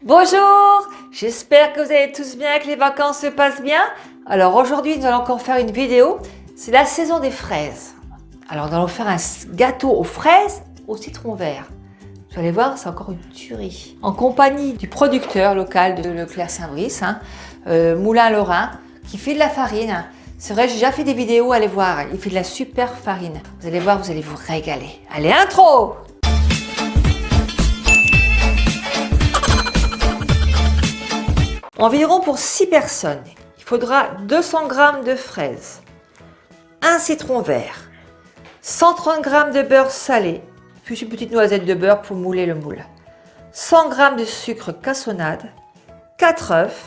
Bonjour, j'espère que vous allez tous bien, que les vacances se passent bien. Alors aujourd'hui, nous allons encore faire une vidéo. C'est la saison des fraises. Alors nous allons faire un gâteau aux fraises au citron vert. Vous allez voir, c'est encore une tuerie. En compagnie du producteur local de Leclerc-Saint-Brice, Moulin-Lorrain, qui fait de la farine. C'est vrai, j'ai déjà fait des vidéos, allez voir, il fait de la super farine. Vous allez voir, vous allez vous régaler. Allez, intro! Environ pour 6 personnes, il faudra 200 g de fraises, un citron vert, 130 g de beurre salé, puis une petite noisette de beurre pour mouler le moule, 100 g de sucre cassonade, 4 œufs,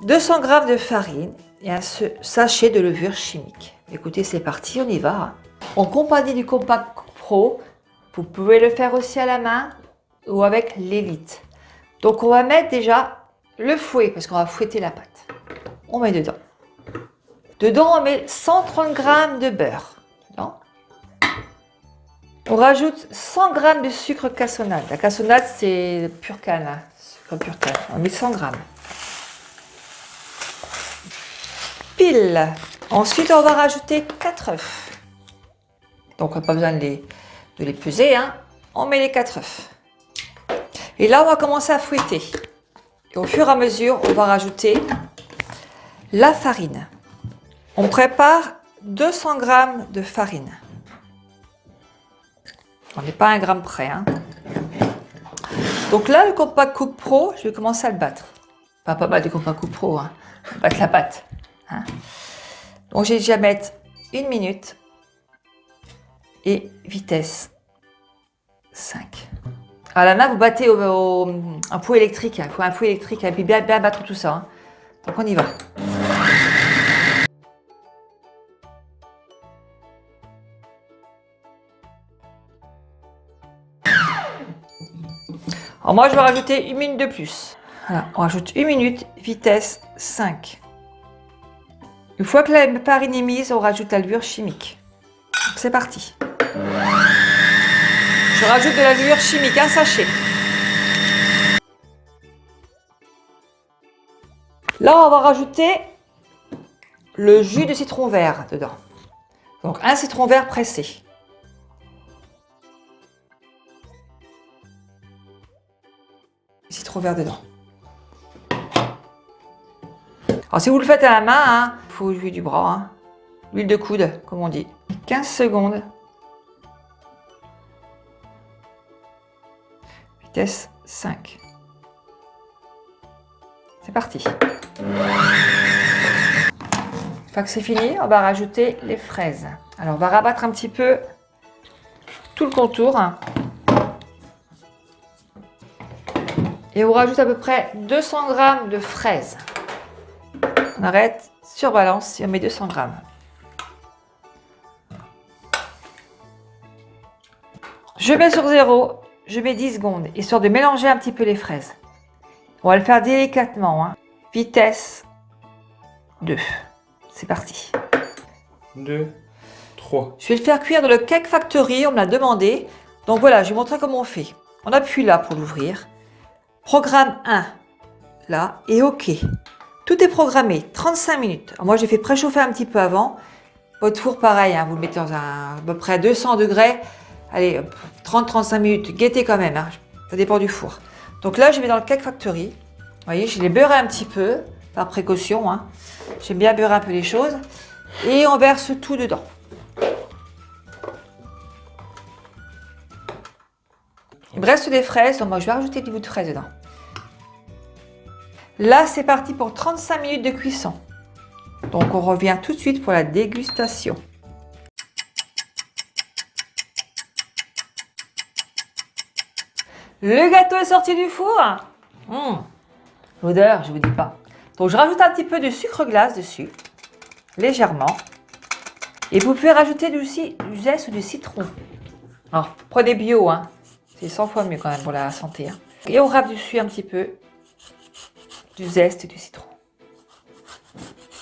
200 g de farine et un sachet de levure chimique. Écoutez, c'est parti, on y va. En compagnie du Compact Pro, vous pouvez le faire aussi à la main ou avec l'Élite. Donc on va mettre déjà le fouet, parce qu'on va fouetter la pâte. On met dedans. Dedans, on met 130 g de beurre. Dedans. On rajoute 100 g de sucre cassonade. La cassonade, c'est pur canne. Hein. Sucre pur canne. On met 100 g. Pile. Ensuite, on va rajouter 4 œufs. Donc, on n'a pas besoin de les peser. Hein. On met les 4 œufs. Et là, on va commencer à fouetter. Et au fur et à mesure, on va rajouter la farine. On prépare 200 g de farine. On n'est pas à 1 gramme près. Hein. Donc là, le Compact Coupe Pro, je vais commencer à le battre. Pas battre le Compact Coupe Pro, hein. Battre la pâte. Hein. Donc j'ai déjà mettre 1 minute et vitesse 5. À la main, vous battez un fouet électrique. Il faut un fouet électrique et puis bien battre tout ça. Hein. Donc on y va. Alors moi, je vais rajouter 1 minute de plus. Voilà, on rajoute 1 minute, vitesse 5. Une fois que la farine est mise, on rajoute la levure chimique. C'est parti. Je rajoute de la levure chimique, un sachet. Là, on va rajouter le jus de citron vert dedans. Donc, un citron vert pressé. Citron vert dedans. Alors, si vous le faites à la main, il faut l'huile du bras, hein. L'huile de coude, comme on dit. 15 secondes. Vitesse 5. C'est parti. Une fois que c'est fini, on va rajouter les fraises. Alors on va rabattre un petit peu tout le contour. Et on rajoute à peu près 200 g de fraises. On arrête, surbalance et on met 200 g. Je mets sur 0. Je mets 10 secondes, histoire de mélanger un petit peu les fraises. On va le faire délicatement. Hein. Vitesse 2. C'est parti. 2, 3. Je vais le faire cuire dans le Cake Factory, on me l'a demandé. Donc voilà, je vais vous montrer comment on fait. On appuie là pour l'ouvrir. Programme 1, là, et OK. Tout est programmé, 35 minutes. Alors moi, j'ai fait préchauffer un petit peu avant. Votre four, pareil, hein, vous le mettez dans à peu près 200 degrés. Allez, 30-35 minutes, guettez quand même, hein. Ça dépend du four. Donc là, je mets dans le Cake Factory. Vous voyez, je les beurre un petit peu, par précaution. Hein. J'aime bien beurrer un peu les choses. Et on verse tout dedans. Il me reste des fraises, donc moi je vais rajouter des bouts de fraises dedans. Là, c'est parti pour 35 minutes de cuisson. Donc on revient tout de suite pour la dégustation. Le gâteau est sorti du four. L'odeur, je ne vous dis pas. Donc, je rajoute un petit peu de sucre glace dessus, légèrement. Et vous pouvez rajouter aussi du zeste de citron. Alors, prenez bio, hein. C'est 100 fois mieux quand même pour la santé. Hein. Et on râpe dessus un petit peu du zeste et du citron.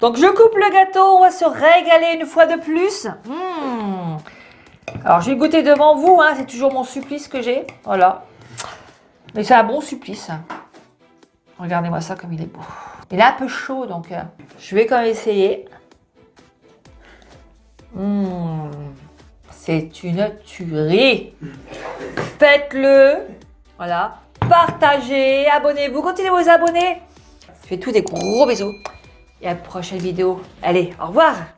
Donc, je coupe le gâteau. On va se régaler une fois de plus. Alors, je vais goûter devant vous. Hein. C'est toujours mon supplice que j'ai. Voilà. Mais c'est un bon supplice. Regardez-moi ça comme il est beau. Il est un peu chaud, donc je vais quand même essayer. C'est une tuerie. Faites-le. Voilà. Partagez, abonnez-vous, continuez à vous abonner. Je fais tous des gros bisous. Et à la prochaine vidéo. Allez, au revoir.